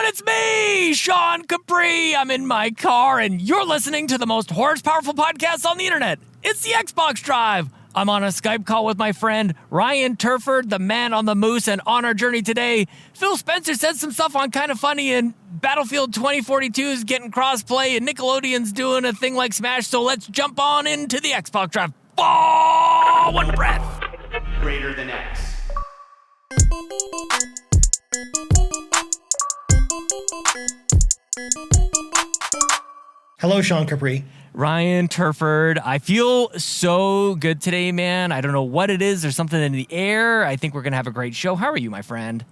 it's me, Sean Capri. I'm in my car, and you're listening to the most horse-powerful podcast on the internet. It's the Xbox Drive. I'm on a Skype call with my friend Ryan Turford, the man on the moose, and on our journey today, Phil Spencer said some stuff on Kinda Funny, and Battlefield 2042 is getting crossplay, and Nickelodeon's doing a thing like Smash, so let's jump on into the Xbox Drive. Oh, one breath. Greater than X. Hello, Sean Capri. Ryan Turford, I feel so good today, man. I don't know what it is. There's something in the air. I think we're going to have a great show. How are you, my friend?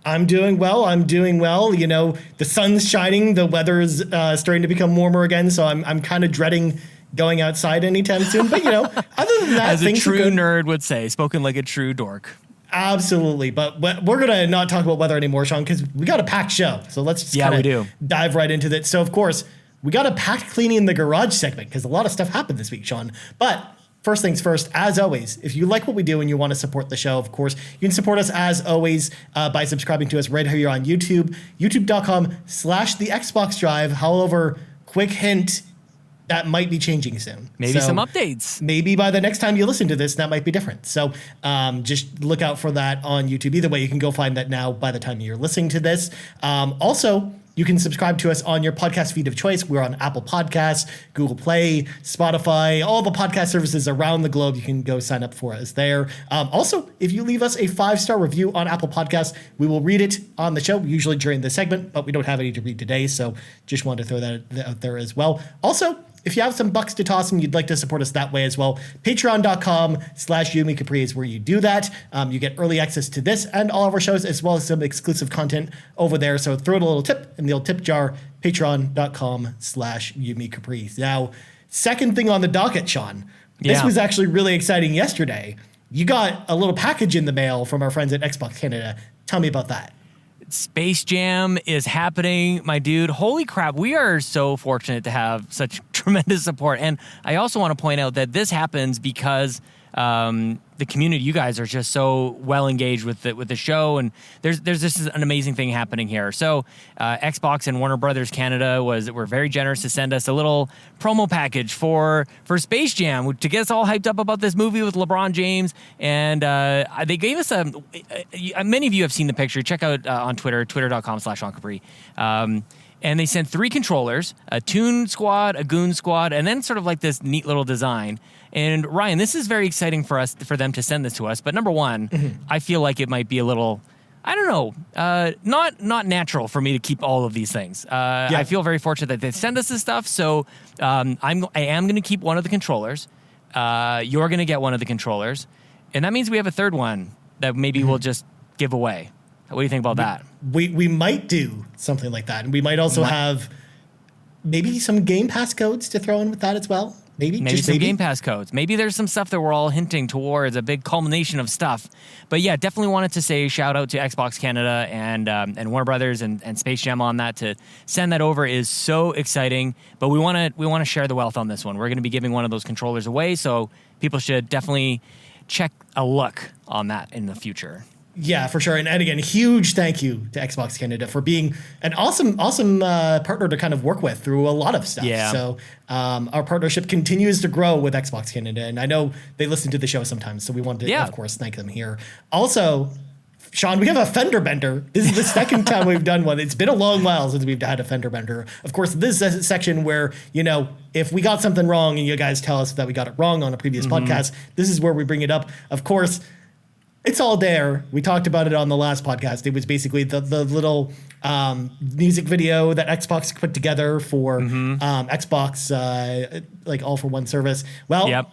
I'm doing well. You know, the sun's shining. The weather's starting to become warmer again, so I'm kind of dreading going outside anytime soon. But, you know, other than that, as a things true are good. nerd would say, spoken like a true dork. Absolutely. But we're going to not talk about weather anymore, Sean, because we got a packed show. So let's just dive right into that. So, of course, we got a packed cleaning in the garage segment because a lot of stuff happened this week, Sean. But first things first, as always, if you like what we do and you want to support the show, of course, you can support us as always by subscribing to us right here on YouTube, youtube.com/the Xbox Drive. However, quick hint, that might be changing soon. Maybe some updates. Maybe by the next time you listen to this, that might be different. So just look out for that on YouTube. Either way, you can go find that now by the time you're listening to this. Also, you can subscribe to us on your podcast feed of choice. We're on Apple Podcasts, Google Play, Spotify, all the podcast services around the globe. You can go sign up for us there. Also, if you leave us a 5-star review on Apple Podcasts, we will read it on the show, usually during the segment, but we don't have any to read today, so just wanted to throw that out there as well. Also, if you have some bucks to toss and you'd like to support us that way as well, patreon.com/Yumi Capri is where you do that. You get early access to this and all of our shows, as well as some exclusive content over there. So throw it a little tip in the old tip jar, patreon.com/Yumi Capri. Now, second thing on the docket, Sean, this was actually really exciting yesterday. You got a little package in the mail from our friends at Xbox Canada. Tell me about that. Space Jam is happening, my dude. Holy crap. We are so fortunate to have such tremendous support. And I also want to point out that this happens because the community, you guys are just so well engaged with the show, and there's just an amazing thing happening here. So Xbox and Warner Brothers Canada were very generous to send us a little promo package for Space Jam to get us all hyped up about this movie with LeBron James, and they gave us many of you have seen the picture. Check out on Twitter, twitter.com/Sean Capri. And they sent 3 controllers, a Toon Squad, a Goon Squad, and then sort of like this neat little design. And Ryan, this is very exciting for them to send this to us. But number one, I feel like it might be a little, I don't know, not natural for me to keep all of these things. I feel very fortunate that they send us this stuff. So I am going to keep one of the controllers. You're going to get one of the controllers. And that means we have a third one that maybe we'll just give away. What do you think about that? We might do something like that. And we might also have maybe some Game Pass codes to throw in with that as well. Maybe some Game Pass codes. Maybe there's some stuff that we're all hinting towards, a big culmination of stuff. But yeah, definitely wanted to say shout out to Xbox Canada and Warner Brothers and Space Jam on that. To send that over is so exciting. But we want to share the wealth on this one. We're going to be giving one of those controllers away, so people should definitely check a look on that in the future. Yeah, for sure. And again, huge thank you to Xbox Canada for being an awesome partner to kind of work with through a lot of stuff. Yeah. So our partnership continues to grow with Xbox Canada. And I know they listen to the show sometimes, so we want to, of course, thank them here. Also, Sean, we have a fender bender. This is the second time we've done one. It's been a long while since we've had a fender bender. Of course, this is a section where, you know, if we got something wrong and you guys tell us that we got it wrong on a previous podcast, this is where we bring it up. Of course, it's all there. We talked about it on the last podcast. It was basically the little music video that Xbox put together for Xbox, like all for one service. Well,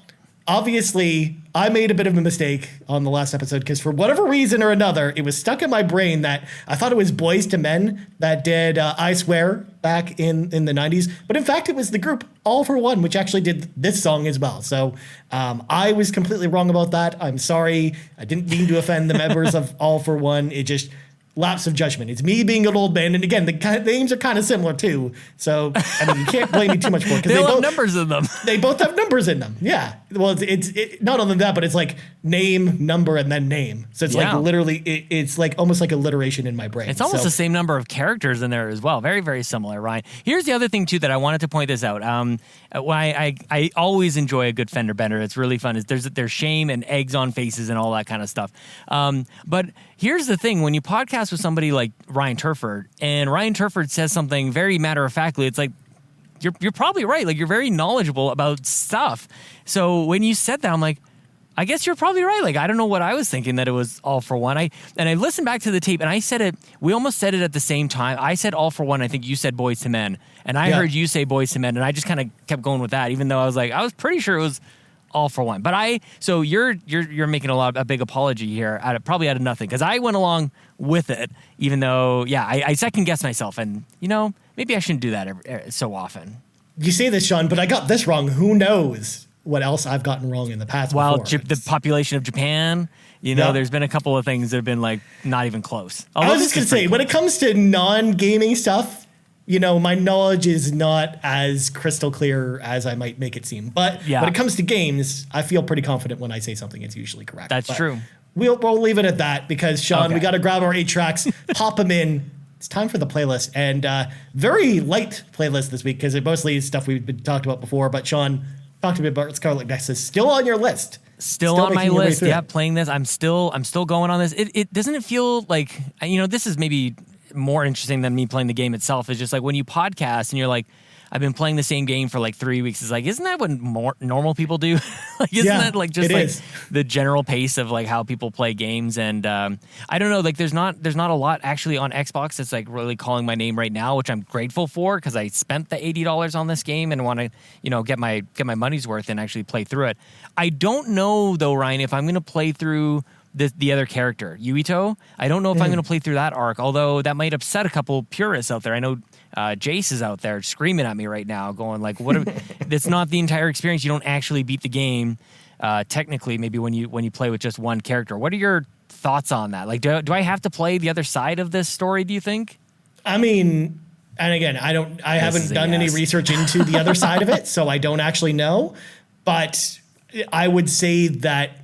obviously, I made a bit of a mistake on the last episode because for whatever reason or another, it was stuck in my brain that I thought it was Boyz II Men that did I Swear back in the 90s. But in fact, it was the group All For One, which actually did this song as well. So I was completely wrong about that. I'm sorry. I didn't mean to offend the members of All For One. It just lapse of judgment. It's me being an old man. And again, the names are kind of similar too. So, I mean, you can't blame me too much for it. They both have numbers in them. They both have numbers in them. Yeah. Well, it's not only that, but it's like name, number, and then name. So it's like literally, it's like almost like alliteration in my brain. It's almost the same number of characters in there as well. Very, very similar, Ryan. Here's the other thing too that I wanted to point this out. Why I always enjoy a good fender bender. It's really fun. Is there's shame and eggs on faces and all that kind of stuff. But here's the thing: when you podcast with somebody like Ryan Turford, and Ryan Turford says something very matter of factly, it's like, you're probably right. Like, you're very knowledgeable about stuff. So when you said that, I'm like, I guess you're probably right. Like, I don't know what I was thinking, that it was All for One. I listened back to the tape, and I said it. We almost said it at the same time. I said All for One. I think you said Boys to Men, and I heard you say Boys to Men, and I just kind of kept going with that, even though I was pretty sure it was All for One. But so you're making a big apology here, probably out of nothing, because I went along with it, even though I second guessed myself, and maybe I shouldn't do that so often. You say this, Sean, but I got this wrong. Who knows what else I've gotten wrong in the past? Well, before. The population of Japan, there's been a couple of things that have been like not even close. I was just going to say, when it comes to non-gaming stuff, my knowledge is not as crystal clear as I might make it seem. But when it comes to games, I feel pretty confident when I say something, it's usually correct. That's true. We'll leave it at that, because, Sean, we got to grab our 8 tracks, pop them in. It's time for the playlist, and very light playlist this week, because it mostly is stuff we've been talked about before. But Sean, talk to me about Scarlet Nexus. Still on your list? Still on my list. Yeah, playing this. I'm still going on this. It doesn't feel like, this is maybe more interesting than me playing the game itself. It's just like when you podcast and you're like, I've been playing the same game for like 3 weeks. It's like, isn't that what more normal people do? Like, isn't that like just like the general pace of like how people play games? And I don't know, like there's not a lot actually on Xbox that's like really calling my name right now, which I'm grateful for, because I spent the $80 on this game and want to get my money's worth and actually play through it. I don't know though, Ryan, if I'm going to play through the other character, Yuito. I don't know if I'm going to play through that arc, although that might upset a couple purists out there. I know Jace is out there screaming at me right now, going like, "What? That's not the entire experience. You don't actually beat the game, technically. Maybe when you play with just one character. What are your thoughts on that? Like, do I have to play the other side of this story? Do you think? I mean, and again, I haven't done any research into the other side of it, so I don't actually know. But I would say that,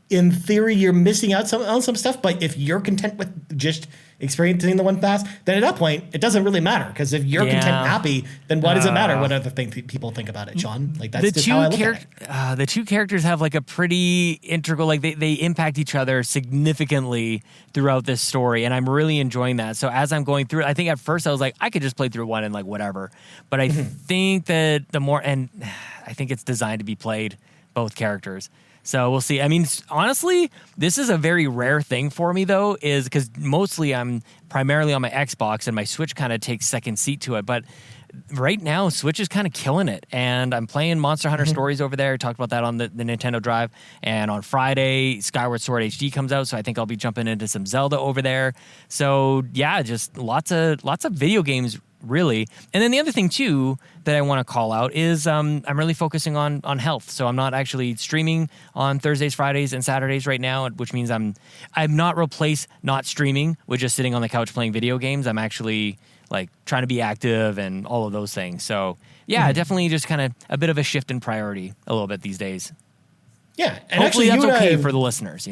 in theory, you're missing out on some stuff, but if you're content with just experiencing the one pass, then at that point, it doesn't really matter. Because if you're content and happy, then why does it matter what other people think about it, Sean? Like, that's just how I look at it. The two characters have like a pretty integral, like they impact each other significantly throughout this story, and I'm really enjoying that. So as I'm going through it, I think at first I was like, I could just play through one and like whatever. But I think that I think it's designed to be played both characters. So we'll see. I mean, honestly, this is a very rare thing for me, though, is because mostly I'm primarily on my Xbox and my Switch kind of takes second seat to it. But right now, Switch is kind of killing it. And I'm playing Monster Hunter Stories over there. I talked about that on the Nintendo Drive. And on Friday, Skyward Sword HD comes out. So I think I'll be jumping into some Zelda over there. So yeah, just lots of video games, really. And then the other thing too that I want to call out is I'm really focusing on health. So I'm not actually streaming on Thursdays, Fridays, and Saturdays right now, which means I've not replaced not streaming with just sitting on the couch playing video games. I'm actually like trying to be active and all of those things. So yeah, definitely just kind of a bit of a shift in priority a little bit these days. Yeah, and hopefully actually, that's okay for the listeners,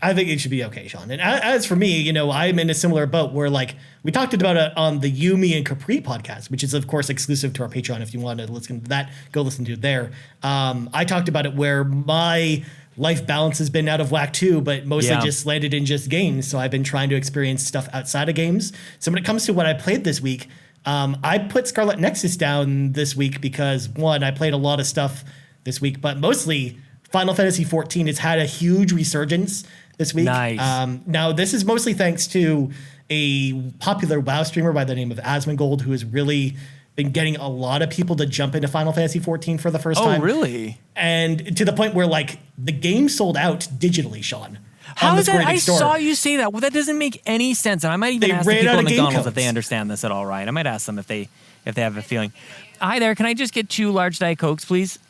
I think it should be okay, Sean. And as for me, I'm in a similar boat where, like, we talked about it on the Yumi and Capri podcast, which is, of course, exclusive to our Patreon. If you want to listen to that, go listen to it there. I talked about it where my life balance has been out of whack too, but mostly just landed in just games. So I've been trying to experience stuff outside of games. So when it comes to what I played this week, I put Scarlet Nexus down this week because, one, I played a lot of stuff this week, but mostly Final Fantasy XIV has had a huge resurgence this week. Nice. Now, this is mostly thanks to a popular WoW streamer by the name of Asmongold, who has really been getting a lot of people to jump into Final Fantasy XIV for the first time. Oh, really? And to the point where, like, the game sold out digitally, Sean. How is that? I saw you say that. Well, that doesn't make any sense. And I might even ask the people at McDonald's if they understand this at all, Ryan. I might ask them if they have a feeling. Hi there. Can I just get 2 large Diet Cokes, please? 2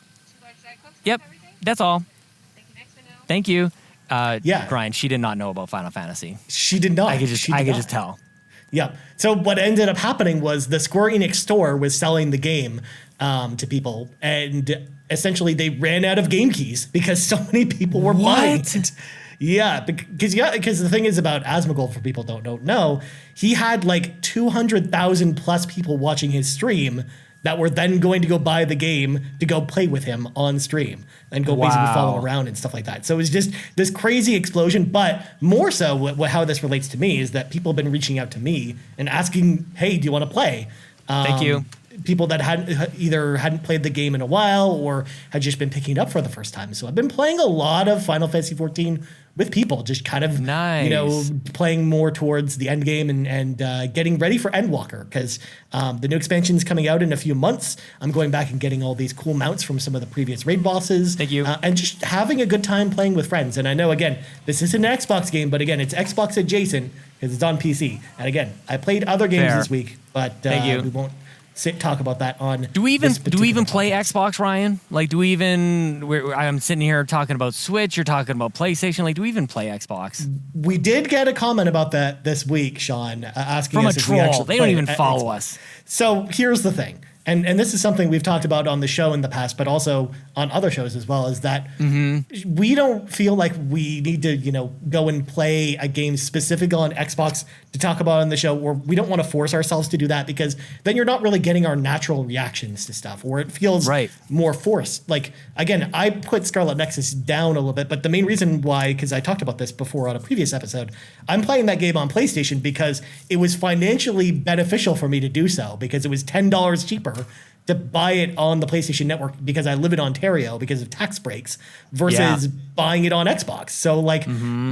large Diet Cokes? Yep. That's all. Thank you. Next window. Thank you. Brian, she did not know about Final Fantasy. She did not. I could just tell. Yeah. So what ended up happening was the Square Enix store was selling the game to people, and essentially they ran out of game keys because so many people were buying it. Yeah, because the thing is about Asmongold, for people who don't know, he had like 200,000 plus people watching his stream that were then going to go buy the game to go play with him on stream and go basically follow him around and stuff like that. So it was just this crazy explosion. But more so, how this relates to me is that people have been reaching out to me and asking, hey, do you want to play? Thank you. People that hadn't played the game in a while or had just been picking it up for the first time. So I've been playing a lot of Final Fantasy XIV with people, just kind of, playing more towards the end game and getting ready for Endwalker, because the new expansion is coming out in a few months. I'm going back and getting all these cool mounts from some of the previous raid bosses. Thank you. And just having a good time playing with friends. And I know, again, this isn't an Xbox game, but again, it's Xbox adjacent because it's on PC. And again, I played other games this week, but we won't talk about that on. Do we even play Xbox, Ryan? Like, do we even? I'm sitting here talking about Switch. You're talking about PlayStation. Like, do we even play Xbox? We did get a comment about that this week, Sean, asking from us a if troll. we actually They don't even play follow Xbox. us. So here's the thing. And this is something we've talked about on the show in the past, but also on other shows as well, is that we don't feel like we need to, go and play a game specific on Xbox to talk about on the show, or we don't want to force ourselves to do that, because then you're not really getting our natural reactions to stuff, or it feels more forced. Like, again, I put Scarlet Nexus down a little bit, but the main reason why, because I talked about this before on a previous episode, I'm playing that game on PlayStation because it was financially beneficial for me to do so, because it was $10 cheaper to buy it on the PlayStation Network because I live in Ontario because of tax breaks versus buying it on Xbox. So like,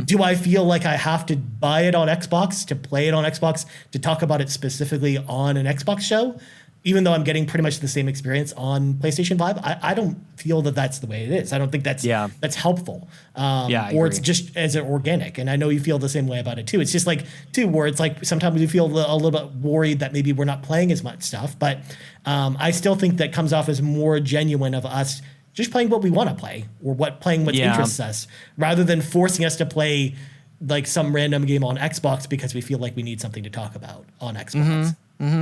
do I feel like I have to buy it on Xbox to play it on Xbox to talk about it specifically on an Xbox show? Even though I'm getting pretty much the same experience on PlayStation 5, I don't feel that that's the way it is. I don't think that's helpful. Or it's just as organic. And I know you feel the same way about it too. It's just like, where it's like sometimes we feel a little bit worried that maybe we're not playing as much stuff. But I still think that comes off as more genuine of us just playing what we want to play, or playing what interests us, rather than forcing us to play like some random game on Xbox because we feel like we need something to talk about on Xbox.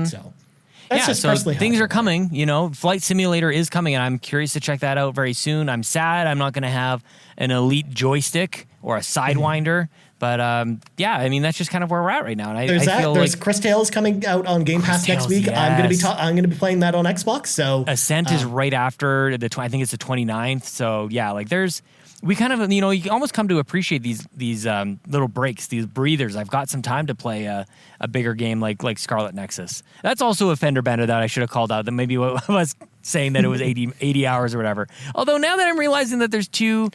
So... so things are coming, Flight Simulator is coming, and I'm curious to check that out very soon. I'm sad I'm not going to have an Elite joystick or a Sidewinder, but that's just kind of where we're at right now. And there's Chris Tales coming out on Game Pass next week. Yes. I'm going to be playing that on Xbox. So Ascent is right after I think it's the 29th. So we kind of, you almost come to appreciate these little breaks, these breathers. I've got some time to play a bigger game like Scarlet Nexus. That's also a fender bender that I should have called out. That maybe I was saying that it was 80 hours or whatever. Although now that I'm realizing that there's two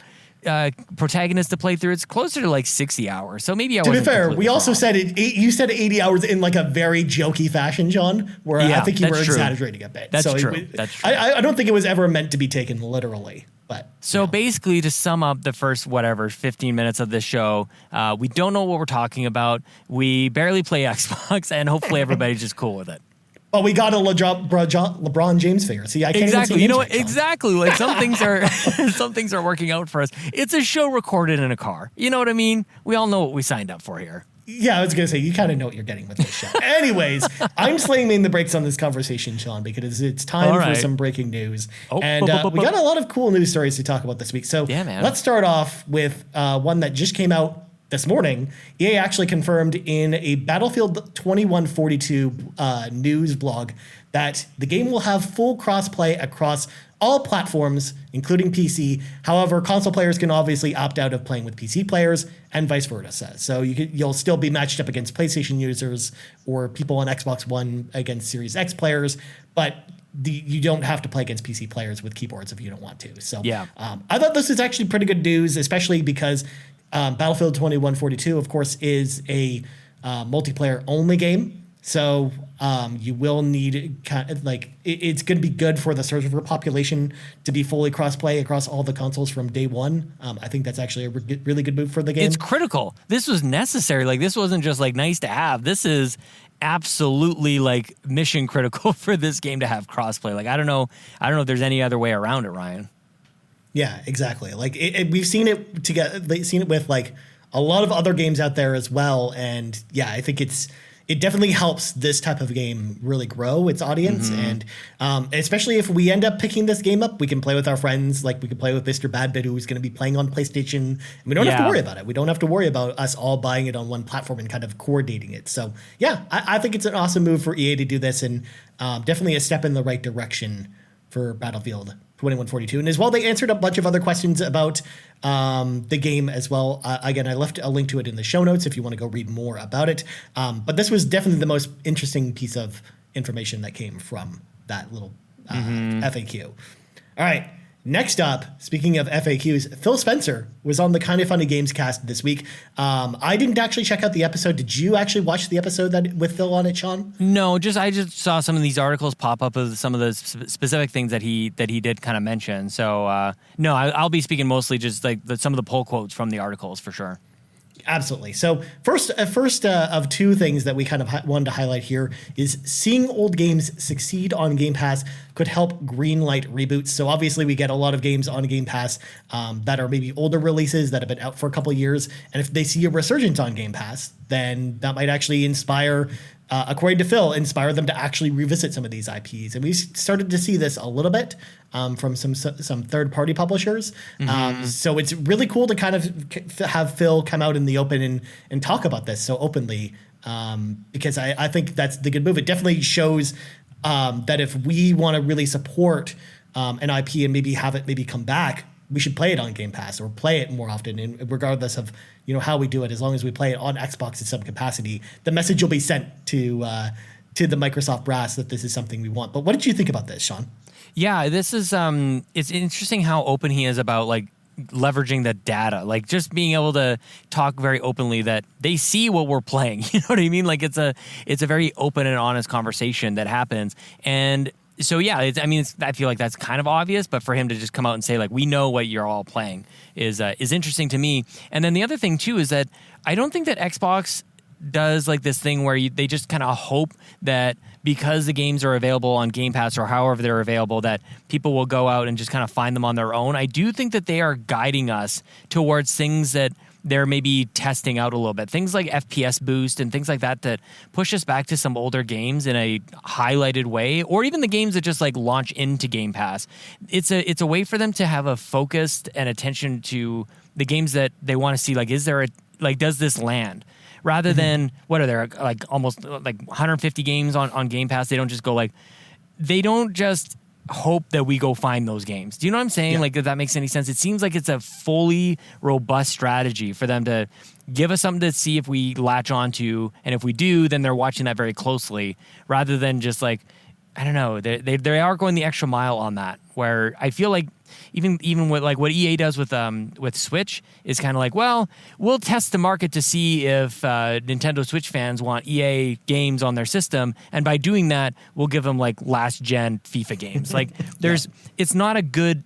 protagonists to play through, it's closer to like 60 hours. So maybe I wasn't. To be fair, we also wrong. said it. You said 80 hours in like a very jokey fashion, John. Where I think you were exaggerating a bit. That's true. That's true. I don't think it was ever meant to be taken literally. But so basically, to sum up the first 15 minutes of this show, we don't know what we're talking about. We barely play Xbox, and hopefully everybody's just cool with it. But we got a LeBron James figure. See, I can't exactly. Even exactly. Like some things are working out for us. It's a show recorded in a car. You know what I mean? We all know what we signed up for here. Yeah, I was going to say, you kind of know what you're getting with this show. Anyways, I'm slamming the brakes on this conversation, Sean, because it's time for some breaking news. We got a lot of cool news stories to talk about this week. So let's start off with one that just came out this morning. EA actually confirmed in a Battlefield 2142 news blog that the game will have full crossplay across all platforms, including PC. However, console players can obviously opt out of playing with PC players, and vice versa. So you'll still be matched up against PlayStation users or people on Xbox One against Series X players, but you don't have to play against PC players with keyboards if you don't want to. So I thought this is actually pretty good news, especially because Battlefield 2142, of course, is a multiplayer only game. So you will need it's going to be good for the server population to be fully cross-play across all the consoles from day one. I think that's actually a really good move for the game. It's critical. This was necessary. Like, this wasn't just like nice to have. This is absolutely like mission critical for this game to have cross-play. Like, I don't know if there's any other way around it, Ryan. Yeah, exactly. Like we've seen it with like a lot of other games out there as well, and I think it's it definitely helps this type of game really grow its audience. And especially if we end up picking this game up, we can play with our friends. Like we can play with Mr. Badbit, who's going to be playing on PlayStation. And we don't have to worry about it. We don't have to worry about us all buying it on one platform and kind of coordinating it. So yeah, I think it's an awesome move for EA to do this, and definitely a step in the right direction for Battlefield 2142. And as well, they answered a bunch of other questions about the game as well. Again, I left a link to it in the show notes if you want to go read more about it. But this was definitely the most interesting piece of information that came from that little FAQ. All right. Next up, speaking of FAQs, Phil Spencer was on the Kinda Funny Gamescast this week. I didn't actually check out the episode. Did you actually watch the episode with Phil on it, Sean? No, I just saw some of these articles pop up with some of the specific things that he did kind of mention. So no, I'll be speaking mostly just like some of the pull quotes from the articles for sure. Absolutely. So first of two things that we kind of wanted to highlight here is seeing old games succeed on Game Pass could help greenlight reboots. So obviously we get a lot of games on Game Pass that are maybe older releases that have been out for a couple of years. And if they see a resurgence on Game Pass, then that might actually inspire, according to Phil, inspire them to actually revisit some of these IPs. And we started to see this a little bit from some third-party publishers. So it's really cool to kind of have Phil come out in the open and talk about this so openly, because I think that's the good move. It definitely shows that if we want to really support an IP and maybe have it maybe come back, we should play it on Game Pass or play it more often. And regardless of how we do it, as long as we play it on Xbox in some capacity, the message will be sent to the Microsoft brass that this is something we want. But what did you think about this, Sean? Yeah, this is it's interesting how open he is about like leveraging the data, like just being able to talk very openly that they see what we're playing. You know what I mean? Like it's a very open and honest conversation that happens. And so yeah, I feel like that's kind of obvious, but for him to just come out and say like, we know what you're all playing is interesting to me. And then the other thing too is that I don't think that Xbox does like this thing where they just kind of hope that because the games are available on Game Pass or however they're available, that people will go out and just kind of find them on their own. I do think that they are guiding us towards things that they're maybe testing out a little bit. Things like FPS boost and things like that push us back to some older games in a highlighted way, or even the games that just like launch into Game Pass. It's a way for them to have a focused and attention to the games that they want to see. Like, does this land? Rather than, what are there, like almost like 150 games on Game Pass? They don't just go like, they don't just hope that we go find those games. Do you know what I'm saying? Yeah. Like, if that makes any sense. It seems like it's a fully robust strategy for them to give us something to see if we latch onto, and if we do, then they're watching that very closely, rather than just like, I don't know, they are going the extra mile on that, where I feel like even with like what EA does with Switch is kind of like, well, we'll test the market to see if Nintendo Switch fans want EA games on their system, and by doing that, we'll give them like last gen FIFA games. Like it's not a good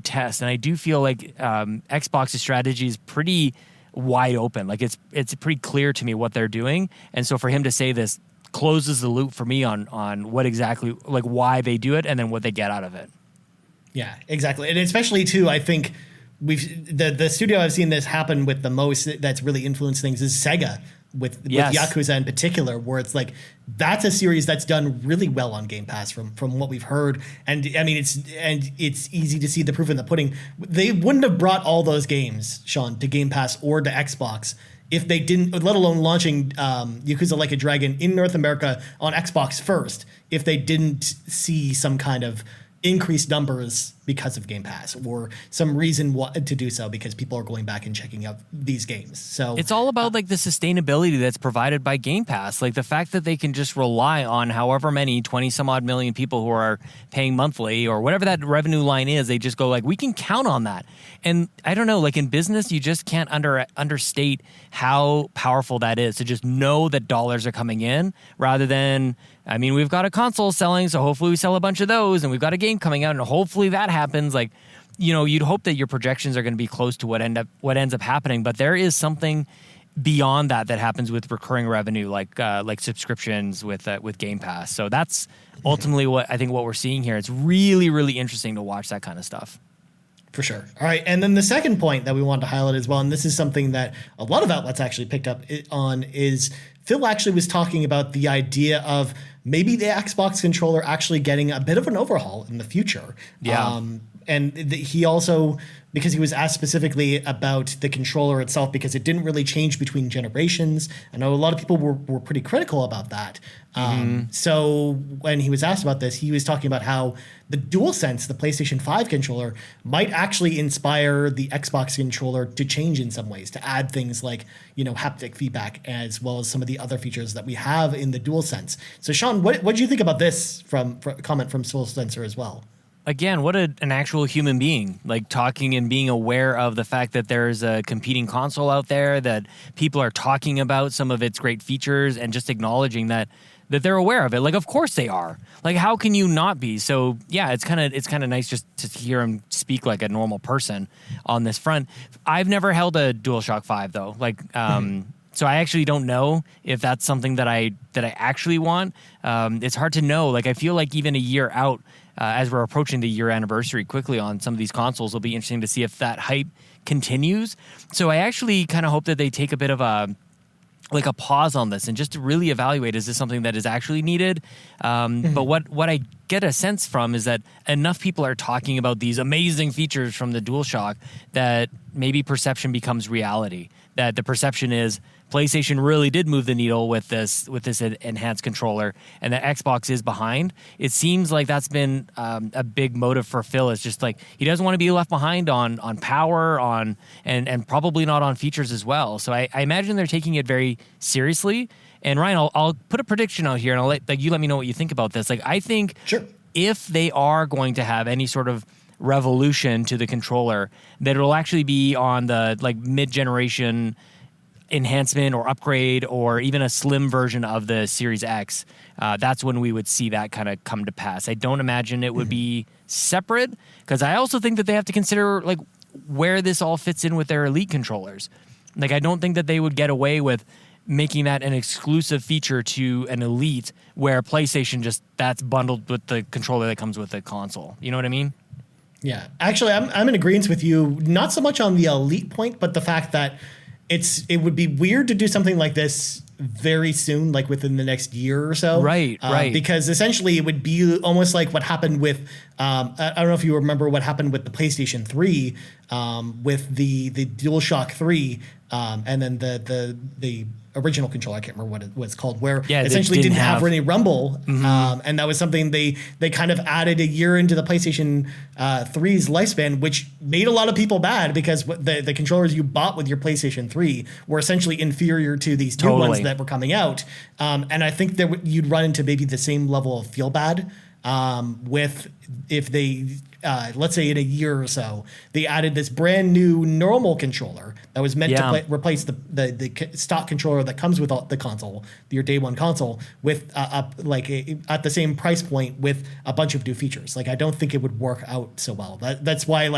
test, and I do feel like Xbox's strategy is pretty wide open. Like it's pretty clear to me what they're doing, and so for him to say this closes the loop for me on what exactly, like why they do it and then what they get out of it. Yeah, exactly. And especially too, I think the studio I've seen this happen with the most that's really influenced things is Sega with Yakuza in particular, where it's like, that's a series that's done really well on Game Pass from what we've heard. And I mean, it's easy to see the proof in the pudding. They wouldn't have brought all those games, Sean, to Game Pass or to Xbox if they didn't, let alone launching Yakuza Like a Dragon in North America on Xbox first, if they didn't see some kind of increased numbers because of Game Pass, or some reason to do so because people are going back and checking out these games. So it's all about like the sustainability that's provided by Game Pass. Like the fact that they can just rely on however many 20 some odd million people who are paying monthly or whatever that revenue line is, they just go like, we can count on that. And I don't know, like in business, you just can't understate how powerful that is to just know that dollars are coming in, rather than, I mean, we've got a console selling, so hopefully we sell a bunch of those, and we've got a game coming out, and hopefully that happens. Like, you'd hope that your projections are going to be close to what ends up happening, but there is something beyond that happens with recurring revenue, like subscriptions with Game Pass. So that's ultimately what we're seeing here. It's really, really interesting to watch that kind of stuff. For sure. All right. And then the second point that we want to highlight as well, and this is something that a lot of outlets actually picked up on, is Phil actually was talking about the idea of maybe the Xbox controller actually getting a bit of an overhaul in the future. Yeah. He also, because he was asked specifically about the controller itself, because it didn't really change between generations. I know a lot of people were pretty critical about that. So when he was asked about this, he was talking about how the DualSense, the PlayStation 5 controller, might actually inspire the Xbox controller to change in some ways, to add things like, haptic feedback, as well as some of the other features that we have in the DualSense. So Sean, what did you think about this from a comment from Soul Sensor as well? Again, what an actual human being, like talking and being aware of the fact that there's a competing console out there, that people are talking about some of its great features, and just acknowledging that they're aware of it. Like, of course they are. Like, how can you not be? So yeah, it's kind of nice just to hear him speak like a normal person on this front. I've never held a DualShock 5 though. Like, so I actually don't know if that's something that I actually want. It's hard to know. Like, I feel like even a year out, as we're approaching the year anniversary quickly on some of these consoles, it'll be interesting to see if that hype continues. So I actually kind of hope that they take a bit of a pause on this and just to really evaluate, is this something that is actually needed? But what I get a sense from is that enough people are talking about these amazing features from the DualShock that maybe perception becomes reality. That the perception is PlayStation really did move the needle with this enhanced controller, and that Xbox is behind. It seems like that's been a big motive for Phil. It's just like he doesn't want to be left behind on power, and probably not on features as well. So I imagine they're taking it very seriously. And Ryan, I'll put a prediction out here, and I'll let you let me know what you think about this. Like, I think if they are going to have any sort of revolution to the controller, that it'll actually be on the mid-generation enhancement or upgrade, or even a slim version of the Series X. That's when we would see that kind of come to pass. I don't imagine it would be separate, because I also think that they have to consider where this all fits in with their Elite controllers. Like, I don't think that they would get away with making that an exclusive feature to an Elite, where PlayStation that's bundled with the controller that comes with the console. You know what I mean? Yeah, actually, I'm in agreement with you. Not so much on the Elite point, but the fact that it would be weird to do something like this very soon, like within the next year or so. Right. Because essentially it would be almost like what happened with, I don't know if you remember what happened with the PlayStation 3, with the DualShock 3, and then the original controller, I can't remember what it was called, where essentially didn't have any rumble. And that was something they kind of added a year into the PlayStation 3's lifespan, which made a lot of people mad, because the controllers you bought with your PlayStation 3 were essentially inferior to these new ones that were coming out. And I think that you'd run into maybe the same level of feel bad with if they, let's say in a year or so, they added this brand new normal controller that was meant to replace the stock controller that comes with the console, your day one console, with at the same price point with a bunch of new features. Like, I don't think it would work out so well. That's why,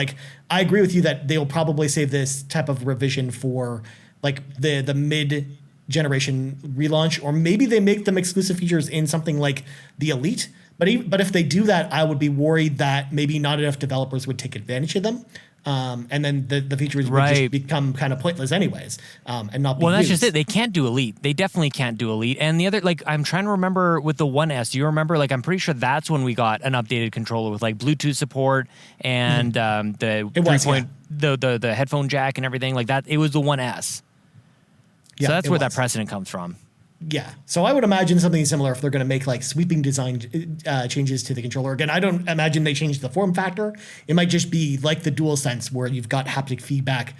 I agree with you that they'll probably save this type of revision for the mid generation relaunch, or maybe they make them exclusive features in something like the Elite. But if they do that, I would be worried that maybe not enough developers would take advantage of them. And then the features would just become kind of pointless anyways, and not be Well, that's used. just it. They can't do Elite. They definitely can't do Elite. And the other, I'm trying to remember with the 1S, do you remember? I'm pretty sure that's when we got an updated controller with Bluetooth support and the headphone jack and everything like that. It was the 1S. So that's where that precedent comes from. Yeah. So I would imagine something similar if they're going to make sweeping design changes to the controller. Again, I don't imagine they change the form factor. It might just be like the DualSense, where you've got haptic feedback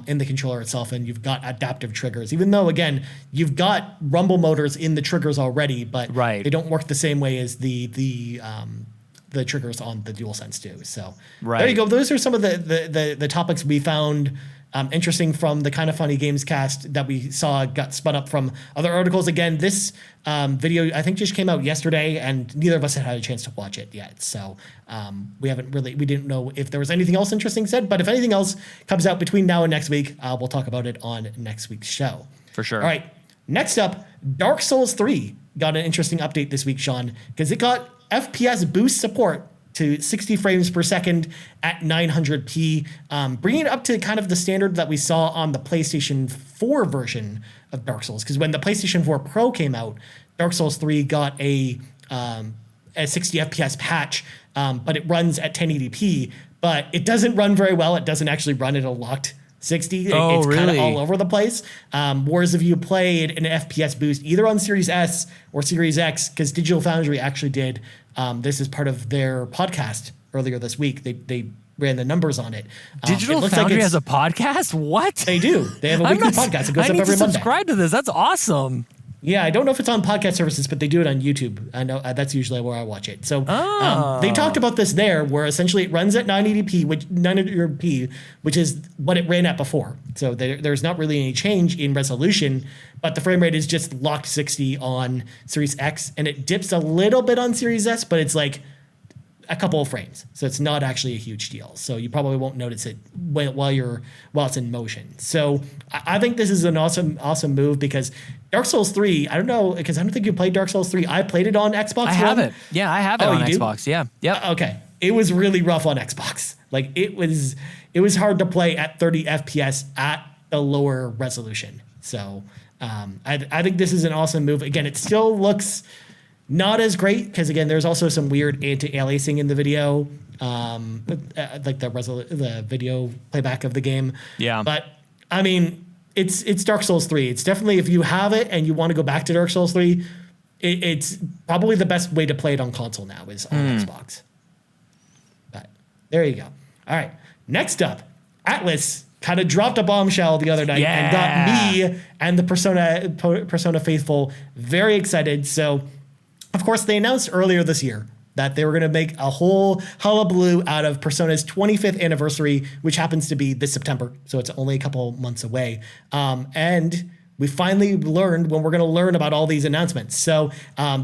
in the controller itself, and you've got adaptive triggers. Even though, again, you've got rumble motors in the triggers already, but they don't work the same way as the triggers on the DualSense do. So there you go. Those are some of the topics we found interesting from the Kinda Funny Gamescast that we saw got spun up from other articles. Again, this video I think just came out yesterday, and neither of us had a chance to watch it yet. So we didn't know if there was anything else interesting said. But if anything else comes out between now and next week, we'll talk about it on next week's show. For sure. All right. Next up, Dark Souls 3 got an interesting update this week, Sean, because it got FPS boost support to 60 frames per second at 900p, bringing it up to kind of the standard that we saw on the PlayStation 4 version of Dark Souls. Because when the PlayStation 4 Pro came out, Dark Souls 3 got a 60 FPS patch, but it runs at 1080p, but it doesn't run very well. It doesn't actually run at a locked 60. It's really? kind of all over the place. Whereas if you played an FPS boost either on Series S or Series X, because Digital Foundry actually did this as part of their podcast earlier this week. They ran the numbers on it. Digital Foundry has a podcast? What? They do. They have a weekly podcast. It goes up every Monday. I need to subscribe to this. That's awesome. Yeah, I don't know if it's on podcast services, but they do it on YouTube. I know that's usually where I watch it. So they talked about this there, where essentially it runs at 980p, which is what it ran at before. So there's not really any change in resolution, but the frame rate is just locked 60 on Series X, and it dips a little bit on Series S, but it's like a couple of frames. So it's not actually a huge deal. So you probably won't notice it while it's in motion. So I think this is an awesome move, because Dark Souls 3, I don't know, because I don't think you played Dark Souls 3. I played it on Xbox. I have it. Yeah, I have it on Xbox. Yeah. Yep. Okay. It was really rough on Xbox. Like it was hard to play at 30 FPS at a lower resolution. So I think this is an awesome move. Again, it still looks not as great, because again, there's also some weird anti-aliasing in the video, like the video playback of the game. Yeah. But I mean, it's Dark Souls 3. It's definitely, if you have it and you want to go back to Dark Souls 3, it's probably the best way to play it on console now is on Xbox. But there you go. All right. Next up, Atlas kind of dropped a bombshell the other night and got me and the Persona faithful very excited. So, of course, they announced earlier this year that they were going to make a whole hullabaloo out of Persona's 25th anniversary, which happens to be this September. So it's only a couple months away. And we finally learned when we're going to learn about all these announcements. So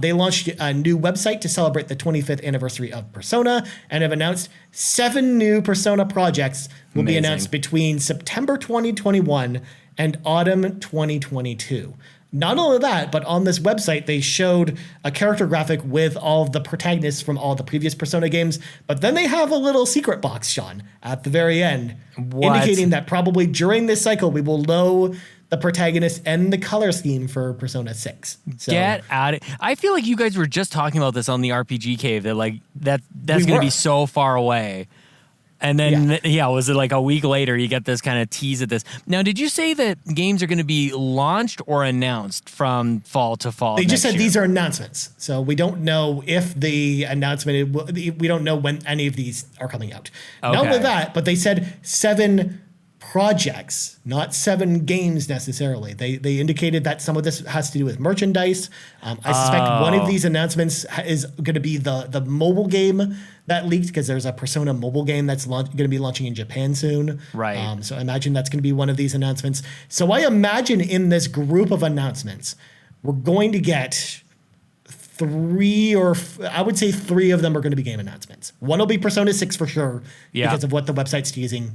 they launched a new website to celebrate the 25th anniversary of Persona, and have announced 7 new Persona projects will be announced between September 2021 and autumn 2022. Not only that, but on this website, they showed a character graphic with all of the protagonists from all the previous Persona games. But then they have a little secret box, Sean, at the very end, indicating that probably during this cycle, we will know the protagonist and the color scheme for Persona 6. So, get out of it. I feel like you guys were just talking about this on the RPG Cave, that that's going to be so far away. And then, was it like a week later, you get this kind of tease at this. Now, did you say that games are going to be launched or announced from fall to fall? They just said these are announcements. So we don't know if the announcement, we don't know when any of these are coming out. Okay. Not only that, but they said 7 projects, not 7 games necessarily. They indicated that some of this has to do with merchandise. I suspect one of these announcements is going to be the mobile game that leaked, because there's a Persona mobile game that's going to be launching in Japan soon. Right. So I imagine that's going to be one of these announcements. So I imagine in this group of announcements, we're going to get 3 I would say 3 of them are going to be game announcements. One will be Persona 6 for sure, because of what the website's teasing.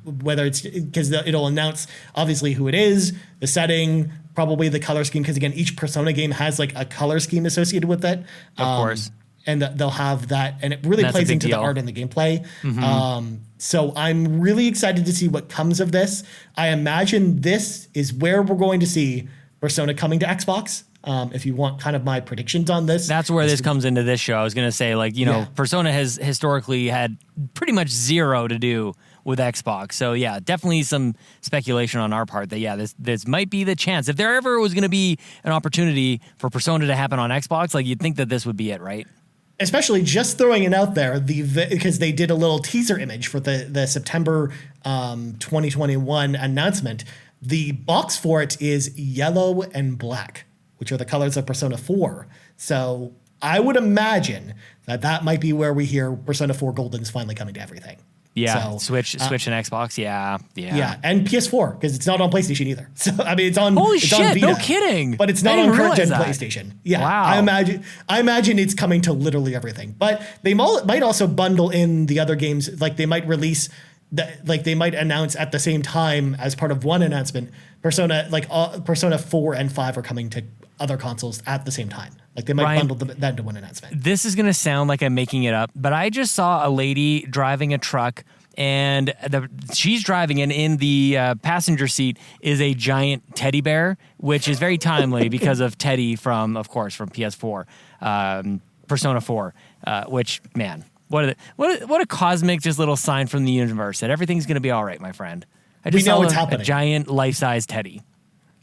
Whether it's because it'll announce obviously who it is, the setting, probably the color scheme, because again, each Persona game has like a color scheme associated with it. Of course. And they'll have that, and it really plays into the art and the gameplay. Mm-hmm. So I'm really excited to see what comes of this. I imagine this is where we're going to see Persona coming to Xbox. If you want kind of my predictions on this. That's where this comes into this show. I was going to say, Persona has historically had pretty much 0 to do with Xbox. So, definitely some speculation on our part that, this might be the chance. If there ever was going to be an opportunity for Persona to happen on Xbox, you'd think that this would be it, right? Especially just throwing it out there, because they did a little teaser image for the September 2021 announcement. The box for it is yellow and black, which are the colors of Persona 4. So I would imagine that might be where we hear Persona 4 Golden's finally coming to everything. Yeah, so, Switch and Xbox, yeah, and PS4, because it's not on PlayStation either. So I mean, it's on. Holy it's shit! On Vita, no kidding. But it's not on current gen PlayStation. Yeah, wow. I imagine it's coming to literally everything. But they might also bundle in the other games. Like they might release, they might announce at the same time as part of one announcement. Persona 4 and 5 are coming to other consoles at the same time. Like they might Ryan, bundle that into one announcement. This is going to sound like I'm making it up, but I just saw a lady driving a truck, and she's driving, and in the passenger seat is a giant teddy bear, which is very timely because of Teddy from PS4, Persona 4, which, man, what a cosmic just little sign from the universe that everything's going to be all right, my friend. I just know saw it's a happening. giant life-size Teddy.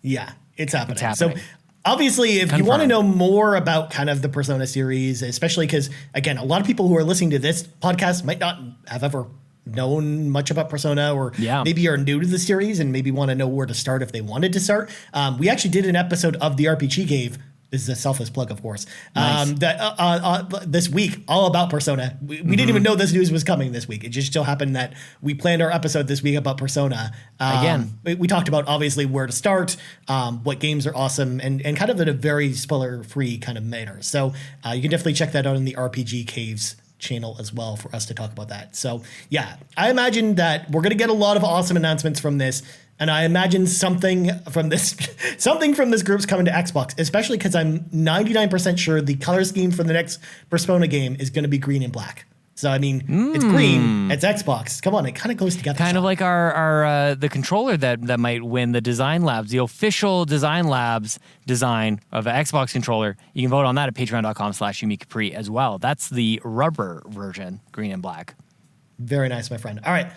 Yeah, it's happening. It's happening. So obviously, if you want to Confirmed. know more about kind of the Persona series, especially because, again, a lot of people who are listening to this podcast might not have ever known much about Persona, or maybe are new to the series and maybe want to know where to start if they wanted to start. We actually did an episode of the RPG Cave. This is a selfless plug, of course. Nice. This week, all about Persona. We didn't even know this news was coming this week. It just so happened that we planned our episode this week about Persona. Again. We talked about, obviously, where to start, what games are awesome, and kind of in a very spoiler-free kind of manner. So you can definitely check that out in the RPG Caves channel as well for us to talk about that. So, yeah, I imagine that we're going to get a lot of awesome announcements from this. And I imagine something from this group's coming to Xbox, especially because I'm 99% sure the color scheme for the next Persona game is going to be green and black. So, I mean, it's green, it's Xbox. Come on, it kind of goes together. Kind of like our the controller that might win the Design Labs, the official Design Labs design of an Xbox controller. You can vote on that at patreon.com/YumiCapri as well. That's the rubber version, green and black. Very nice, my friend. All right.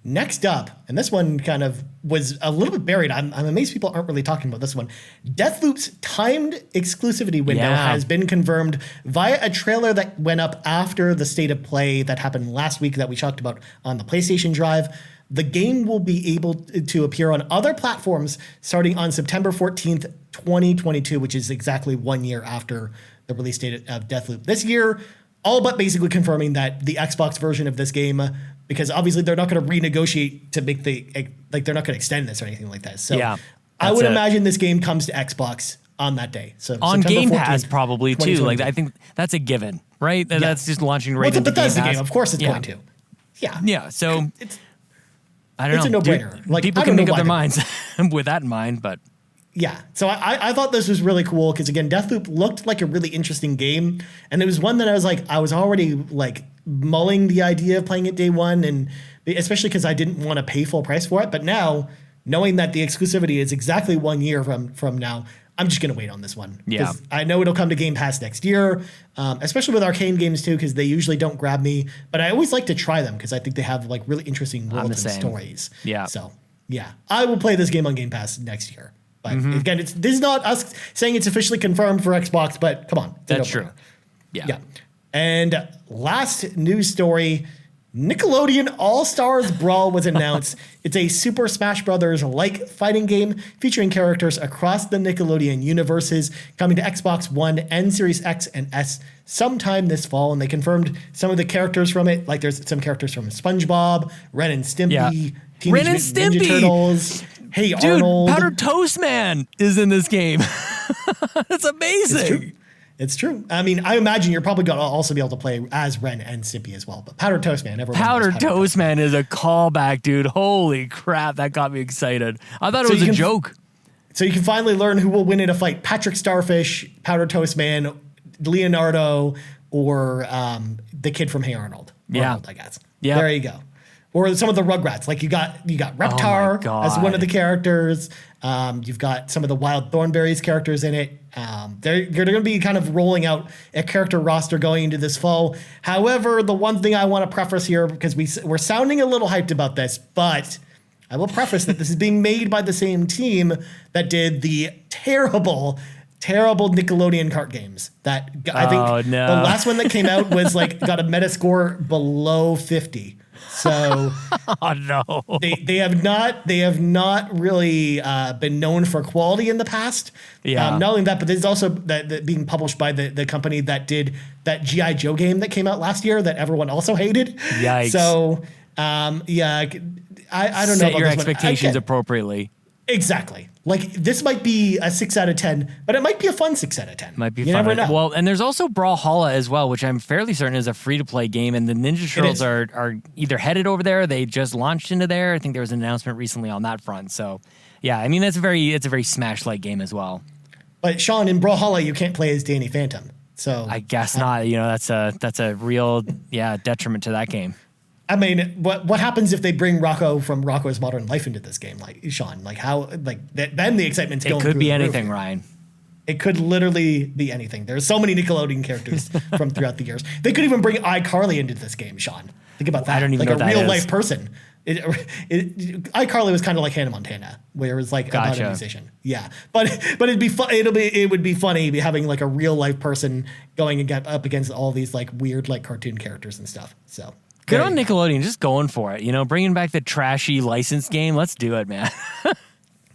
Next up, and this one kind of was a little bit buried. I'm amazed people aren't really talking about this one. Deathloop's timed exclusivity window has been confirmed via a trailer that went up after the state of play that happened last week that we talked about on the PlayStation Drive. The game will be able to appear on other platforms starting on September 14th, 2022, which is exactly 1 year after the release date of Deathloop this year. All but basically confirming that the Xbox version of this game, because obviously they're not going to renegotiate to make they're not going to extend this or anything like that. So I would imagine this game comes to Xbox on that day. So on September Game 14th, Pass probably too. Like I think that's a given, right? That's just launching right into Game Pass. Game. Of course it's going to. Yeah. Yeah. So it's I don't know. It's a no-brainer. Like people can make up their minds with that in mind, but. Yeah, so I thought this was really cool because, again, Deathloop looked like a really interesting game, and it was one that I was already like mulling the idea of playing it day one, and especially because I didn't want to pay full price for it. But now, knowing that the exclusivity is exactly 1 year from now, I'm just going to wait on this one. Yeah. I know it'll come to Game Pass next year, especially with Arcane games too, because they usually don't grab me. But I always like to try them because I think they have like really interesting worlds and stories. Yeah. So, yeah, I will play this game on Game Pass next year. But again, this is not us saying it's officially confirmed for Xbox, but come on. That's true. Yeah. And last news story, Nickelodeon All-Stars Brawl was announced. It's a Super Smash Brothers-like fighting game featuring characters across the Nickelodeon universes, coming to Xbox One and Series X and S sometime this fall. And they confirmed some of the characters from it. Like there's some characters from SpongeBob, Ren and Stimpy, Teenage Mutant Ninja Turtles. Hey, dude, Arnold. Powdered Toast Man is in this game. That's amazing. It's true. I mean, I imagine you're probably going to also be able to play as Ren and Stimpy as well. But Powdered Toast Man, Powdered Toast Man is a callback, dude. Holy crap, that got me excited. I thought it was a joke. So you can finally learn who will win in a fight: Patrick Starfish, Powdered Toast Man, Leonardo, or the kid from Hey Arnold. Arnold, I guess. Yeah. There you go. Or some of the Rugrats, like you got Reptar as one of the characters. You've got some of the Wild Thornberries characters in it. They're going to be kind of rolling out a character roster going into this fall. However, the one thing I want to preface here, because we're sounding a little hyped about this, but I will preface that this is being made by the same team that did the terrible Nickelodeon kart games. That I think the last one that came out was like got a Metascore below 50. So, oh no, they have not really been known for quality in the past. Yeah. Not only that, but there's also that being published by the company that did that G.I. Joe game that came out last year that everyone also hated. Yikes. So, I don't know. Set about your this expectations one. appropriately. Exactly. Like this might be a 6 out of 10, but it might be a fun 6 out of 10. Might be you fun. Never know. Well, and there's also Brawlhalla as well, which I'm fairly certain is a free-to-play game, and the Ninja Turtles are either headed over there, they just launched into there. I think there was an announcement recently on that front. So, yeah, I mean it's a very Smash-like game as well. But Sean, in Brawlhalla, you can't play as Danny Phantom. So I guess not. You know, that's a real detriment to that game. I mean, what happens if they bring Rocco from Rocco's Modern Life into this game, like Sean? Like how? Like then the excitement's going. It could through be the anything, roof. Ryan. It could literally be anything. There's so many Nickelodeon characters from throughout the years. They could even bring iCarly into this game, Sean. Think about that. I don't even like know what a that real is. life person. iCarly was kind of like Hannah Montana, where it was like about a musician. Yeah, but it'd be it would be funny having like a real life person going up against all these like weird like cartoon characters and stuff. So good on Nickelodeon, just going for it. You know, bringing back the trashy licensed game. Let's do it, man.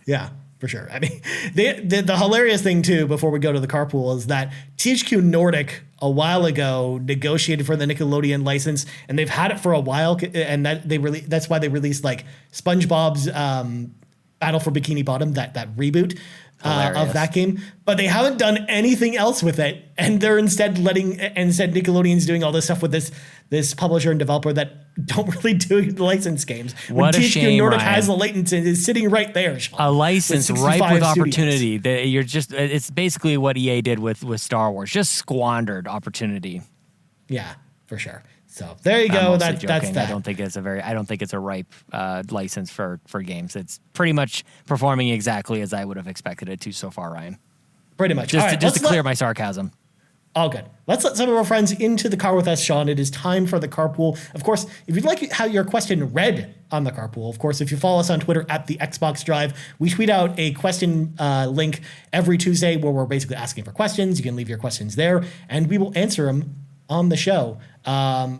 Yeah, for sure. I mean, the hilarious thing too, before we go to the carpool, is that THQ Nordic a while ago negotiated for the Nickelodeon license, and they've had it for a while, and that's why they released like SpongeBob's Battle for Bikini Bottom, that reboot of that game, but they haven't done anything else with it, and they're instead Nickelodeon's doing all this stuff with this publisher and developer that don't really do license games. What a shame, Nordic Ryan. has a license and is sitting right there, Sean, a license ripe with opportunity. Studios. It's basically what EA did with Star Wars, just squandered opportunity. Yeah, for sure. So there you go. That's that. I don't think it's a ripe license for games. It's pretty much performing exactly as I would have expected it to so far, Ryan. Pretty much. Just to clear my sarcasm. All good. Let's let some of our friends into the car with us, Sean. It is time for the carpool. Of course, if you'd like how your question read on the carpool, of course, if you follow us on Twitter at the Xbox Drive, we tweet out a question link every Tuesday where we're basically asking for questions. You can leave your questions there, and we will answer them on the show.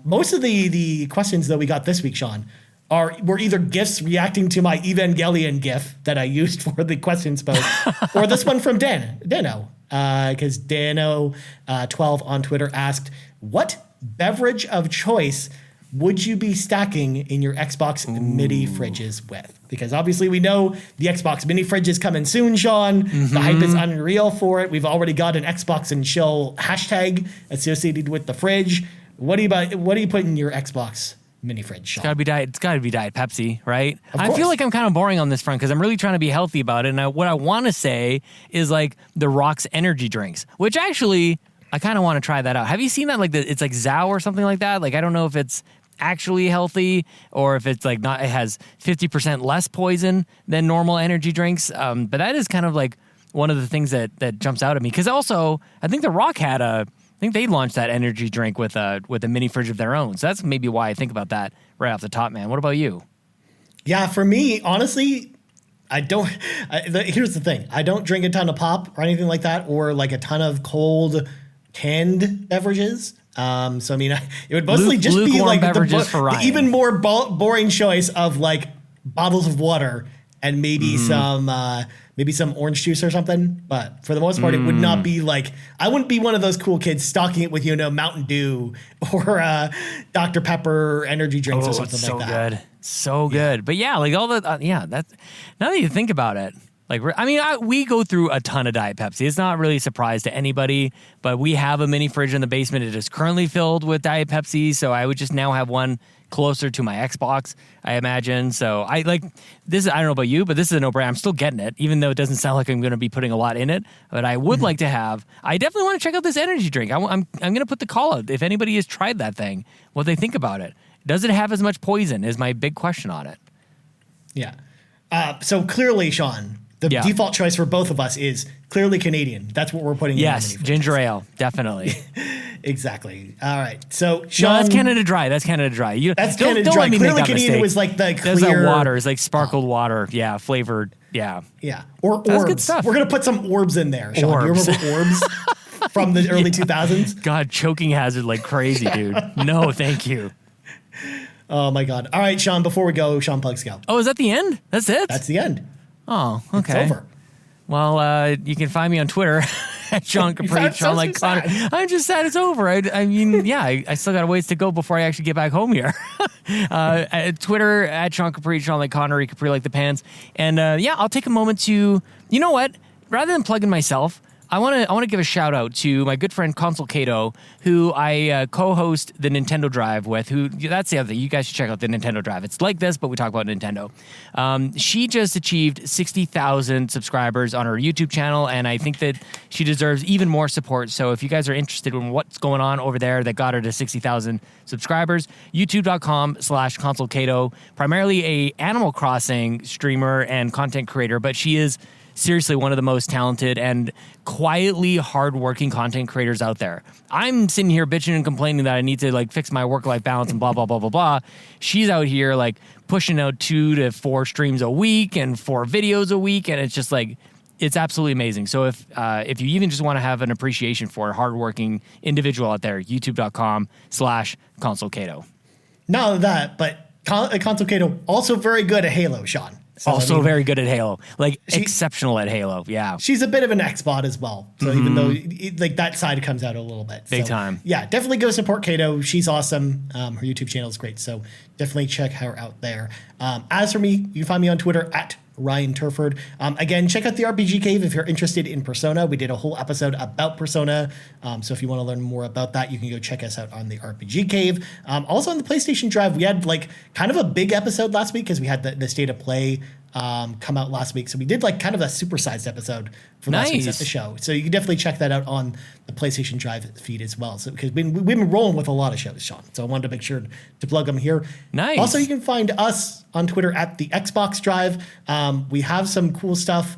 Most of the questions that we got this week, Sean, were either GIFs reacting to my Evangelion GIF that I used for the questions post, or this one from Dannoh. Because Dannoh 12 on Twitter asked, what beverage of choice would you be stacking in your Xbox mini fridges with? Because obviously we know the Xbox mini fridge is coming soon, Sean. The hype is unreal for it. We've already got an Xbox and Chill hashtag associated with the fridge. What do you put in your Xbox mini fridge, Sean? It's gotta be Diet Pepsi, right? Of course. I feel like I'm kind of boring on this front because I'm really trying to be healthy about it. And what I want to say is like the Rock's energy drinks, which actually I kind of want to try that out. Have you seen that? Like it's like Zao or something like that. Like I don't know if it's actually healthy or if it's like not. It has 50% less poison than normal energy drinks. But that is kind of like one of the things that jumps out at me because also I think the Rock had I think they launched that energy drink with a mini fridge of their own. So that's maybe why I think about that right off the top, man. What about you? Yeah, for me, honestly, here's the thing. I don't drink a ton of pop or anything like that, or like a ton of cold canned beverages. So I mean, it would mostly just be like the even more boring choice of like bottles of water and maybe some orange juice or something. But for the most part, it would not be like, I wouldn't be one of those cool kids stocking it with, Mountain Dew or Dr. Pepper energy drinks or something like that. Good. So good. But yeah, like all the, that's, now that you think about it, like, I mean, we go through a ton of Diet Pepsi. It's not really a surprise to anybody, but we have a mini fridge in the basement. It is currently filled with Diet Pepsi. So I would just now have one closer to my Xbox, I imagine. So I like this. I don't know about you, but this is a no-brainer. I'm still getting it, even though it doesn't sound like I'm going to be putting a lot in it. But I would like to have. I definitely want to check out this energy drink. I'm going to put the call out. If anybody has tried that thing, what they think about it. Does it have as much poison? Is my big question on it. Yeah. So clearly, Sean, the default choice for both of us is clearly Canadian. That's what we're putting in. Yes, ginger ale, definitely. Exactly. All right. So, Sean, no, that's Canada Dry. That's Canada Dry. That's Canada Dry. Clearly, Canadian was like the clear. That's like water. It's like sparkled water. Yeah, flavored. Yeah. Yeah. Or that's orbs. Good stuff. We're gonna put some orbs in there, Sean. Orbs. Do you remember orbs from the early 2000s? God, choking hazard like crazy, dude. No, thank you. Oh my God. All right, Sean. Before we go, Sean Plugs Go. Oh, is that the end? That's it? That's the end. Oh, okay. It's over. Well, you can find me on Twitter at Sean Capri, Sean like Connor. I'm just sad it's over. I mean, yeah, I still got a ways to go before I actually get back home here. At Twitter at Sean Capri, Sean like Connor, Capri like the pants. And yeah, I'll take a moment to, you know what? Rather than plugging myself, I want to give a shout out to my good friend Console Kato, who I co-host the Nintendo Drive with. That's the other thing. You guys should check out the Nintendo Drive. It's like this, but we talk about Nintendo. She just achieved 60,000 subscribers on her YouTube channel, and I think that she deserves even more support. So if you guys are interested in what's going on over there that got her to 60,000 subscribers, youtube.com/Console Kato, primarily a Animal Crossing streamer and content creator, but she is seriously one of the most talented and quietly hardworking content creators out there. I'm sitting here bitching and complaining that I need to like fix my work-life balance and blah, blah, blah, blah, blah. She's out here like pushing out 2 to 4 streams a week and 4 videos a week. And it's just like, it's absolutely amazing. So if you even just want to have an appreciation for a hardworking individual out there, youtube.com/Console Kato. Not only that, but Console Kato also very good at Halo, Sean. So, also very good at Halo, like exceptional at Halo. Yeah, she's a bit of an X-bot as well. So even though like that side comes out a little bit, big time. Yeah, definitely go support Kato. She's awesome. Her YouTube channel is great. So definitely check her out there. As for me, you can find me on Twitter at Ryan Turford. Again, check out the RPG Cave if you're interested in Persona. We did a whole episode about Persona. So if you want to learn more about that, you can go check us out on the RPG Cave. Also on the PlayStation Drive, we had like kind of a big episode last week because we had the State of Play come out last week. So we did like kind of a supersized episode for last week's at the show. So you can definitely check that out on the PlayStation Drive feed as well. So because we've been rolling with a lot of shows, Sean. So I wanted to make sure to plug them here. Nice. Also, you can find us on Twitter at the Xbox Drive. We have some cool stuff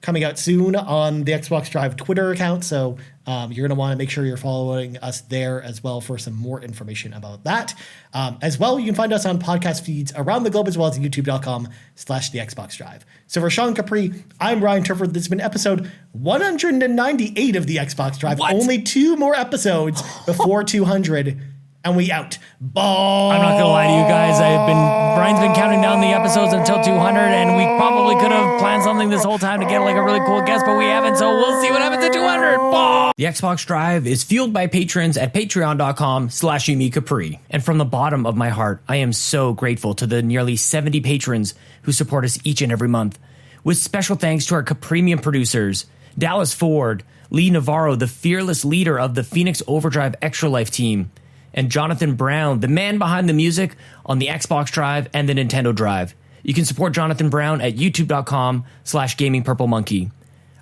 coming out soon on the Xbox Drive Twitter account. So you're going to want to make sure you're following us there as well for some more information about that. As well, you can find us on podcast feeds around the globe as well as youtube.com/the Xbox Drive. So for Sean Capri, I'm Ryan Turford. This has been episode 198 of the Xbox Drive. What? Only 2 more episodes before 200. And we out. Ball. I'm not gonna lie to you guys. Brian's been counting down the episodes until 200, and we probably could have planned something this whole time to get like a really cool guest, but we haven't. So we'll see what happens at 200. Ball. The Xbox Drive is fueled by patrons at patreon.com/YumiCapri. And from the bottom of my heart, I am so grateful to the nearly 70 patrons who support us each and every month. With special thanks to our Capremium producers, Dallas Ford, Lee Navarro, the fearless leader of the Phoenix Overdrive Extra Life team, and Jonathan Brown, the man behind the music on the Xbox Drive and the Nintendo Drive. You can support Jonathan Brown at youtube.com/GamingPurpleMonkey.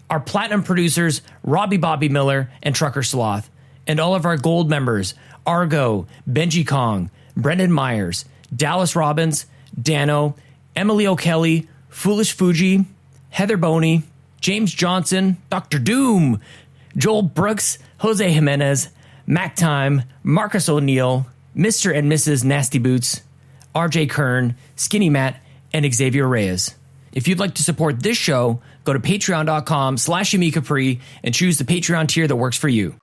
Our platinum producers, Robbie Bobby Miller and Trucker Sloth, and all of our gold members, Argo, Benji Kong, Brendan Myers, Dallas Robbins, Dannoh, Emily O'Kelly, Foolish Fuji, Heather Boney, James Johnson, Dr. Doom, Joel Brooks, Jose Jimenez, Mac Time, Marcus O'Neill, Mr. and Mrs. Nasty Boots, RJ Kern, Skinny Matt, and Xavier Reyes. If you'd like to support this show, go to patreon.com/YumiCapri and choose the Patreon tier that works for you.